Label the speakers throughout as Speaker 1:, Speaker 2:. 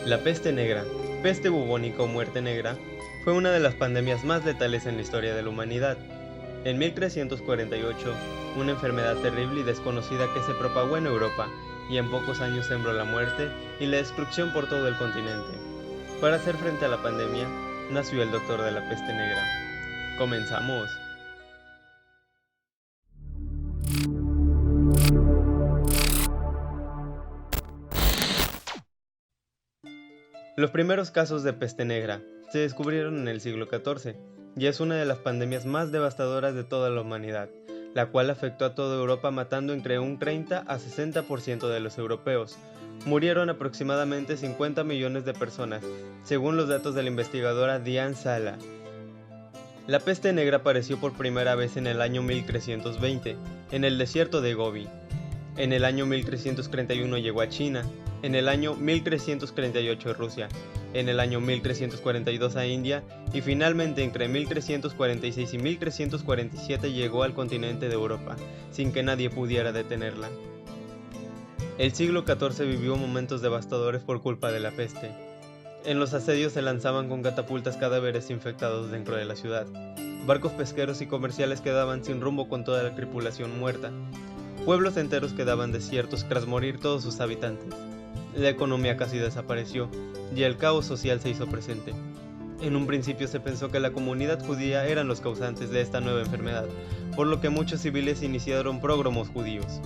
Speaker 1: La peste negra, peste bubónica o muerte negra, fue una de las pandemias más letales en la historia de la humanidad. En 1348, una enfermedad terrible y desconocida que se propagó en Europa y en pocos años sembró la muerte y la destrucción por todo el continente. Para hacer frente a la pandemia, nació el doctor de la peste negra. ¡Comenzamos! Los primeros casos de peste negra se descubrieron en el siglo XIV y es una de las pandemias más devastadoras de toda la humanidad, la cual afectó a toda Europa matando entre un 30 a 60% de los europeos. Murieron aproximadamente 50 millones de personas, según los datos de la investigadora Diane Sala. La peste negra apareció por primera vez en el año 1320, en el desierto de Gobi. En el año 1331 llegó a China, en el año 1338 a Rusia, en el año 1342 a India y finalmente entre 1346 y 1347 llegó al continente de Europa, sin que nadie pudiera detenerla. El siglo XIV vivió momentos devastadores por culpa de la peste. En los asedios se lanzaban con catapultas cadáveres infectados dentro de la ciudad. Barcos pesqueros y comerciales quedaban sin rumbo con toda la tripulación muerta. Pueblos enteros quedaban desiertos tras morir todos sus habitantes. La economía casi desapareció y el caos social se hizo presente. En un principio se pensó que la comunidad judía eran los causantes de esta nueva enfermedad, por lo que muchos civiles iniciaron pogromos judíos.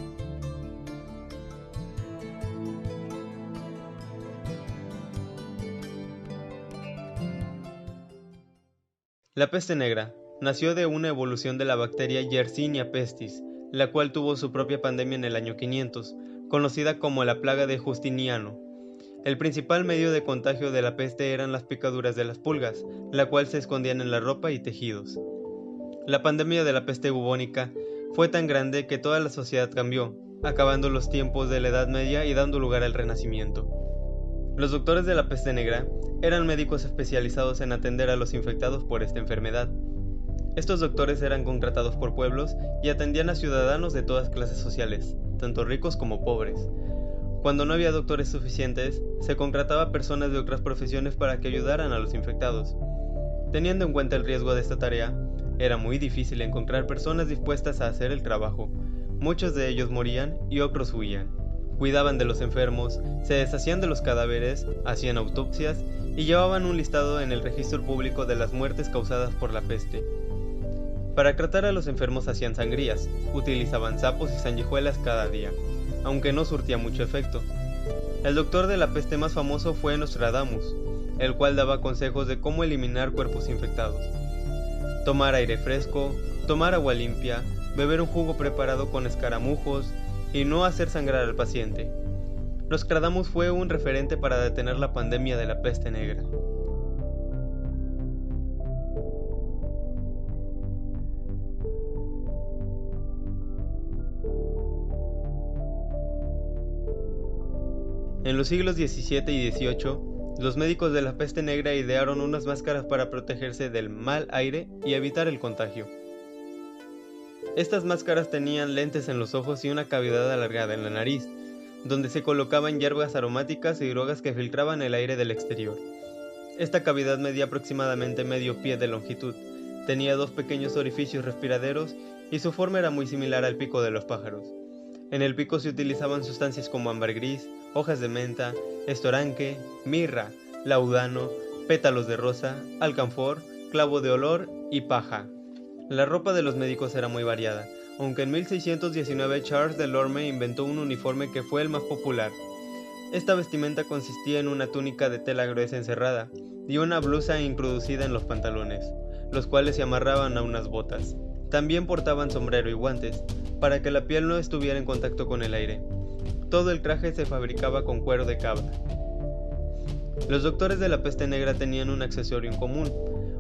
Speaker 1: La peste negra nació de una evolución de la bacteria Yersinia pestis, la cual tuvo su propia pandemia en el año 500, conocida como la plaga de Justiniano. El principal medio de contagio de la peste eran las picaduras de las pulgas, la cual se escondían en la ropa y tejidos. La pandemia de la peste bubónica fue tan grande que toda la sociedad cambió, acabando los tiempos de la Edad Media y dando lugar al Renacimiento. Los doctores de la peste negra eran médicos especializados en atender a los infectados por esta enfermedad. Estos doctores eran contratados por pueblos y atendían a ciudadanos de todas clases sociales, tanto ricos como pobres. Cuando no había doctores suficientes, se contrataba a personas de otras profesiones para que ayudaran a los infectados. Teniendo en cuenta el riesgo de esta tarea, era muy difícil encontrar personas dispuestas a hacer el trabajo. Muchos de ellos morían y otros huían. Cuidaban de los enfermos, se deshacían de los cadáveres, hacían autopsias y llevaban un listado en el registro público de las muertes causadas por la peste. Para tratar a los enfermos hacían sangrías, utilizaban sapos y sanguijuelas cada día, aunque no surtía mucho efecto. El doctor de la peste más famoso fue Nostradamus, el cual daba consejos de cómo eliminar cuerpos infectados. Tomar aire fresco, tomar agua limpia, beber un jugo preparado con escaramujos y no hacer sangrar al paciente. Nostradamus fue un referente para detener la pandemia de la peste negra. En los siglos XVII y XVIII, los médicos de la peste negra idearon unas máscaras para protegerse del mal aire y evitar el contagio. Estas máscaras tenían lentes en los ojos y una cavidad alargada en la nariz, donde se colocaban hierbas aromáticas y drogas que filtraban el aire del exterior. Esta cavidad medía aproximadamente medio pie de longitud, tenía dos pequeños orificios respiraderos y su forma era muy similar al pico de los pájaros. En el pico se utilizaban sustancias como ámbar gris, hojas de menta, estoranque, mirra, laudano, pétalos de rosa, alcanfor, clavo de olor y paja. La ropa de los médicos era muy variada, aunque en 1619 Charles Delorme inventó un uniforme que fue el más popular. Esta vestimenta consistía en una túnica de tela gruesa encerrada y una blusa introducida en los pantalones, los cuales se amarraban a unas botas. También portaban sombrero y guantes, para que la piel no estuviera en contacto con el aire. Todo el traje se fabricaba con cuero de cabra. Los doctores de la peste negra tenían un accesorio en común,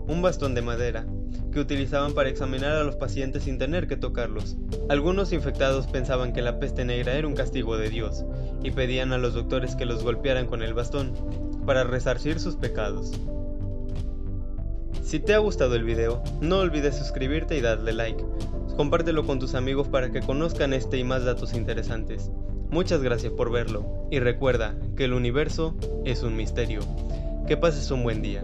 Speaker 1: un bastón de madera, que utilizaban para examinar a los pacientes sin tener que tocarlos. Algunos infectados pensaban que la peste negra era un castigo de Dios, y pedían a los doctores que los golpearan con el bastón, para resarcir sus pecados. Si te ha gustado el video, no olvides suscribirte y darle like. Compártelo con tus amigos para que conozcan este y más datos interesantes. Muchas gracias por verlo y recuerda que el universo es un misterio. Que pases un buen día.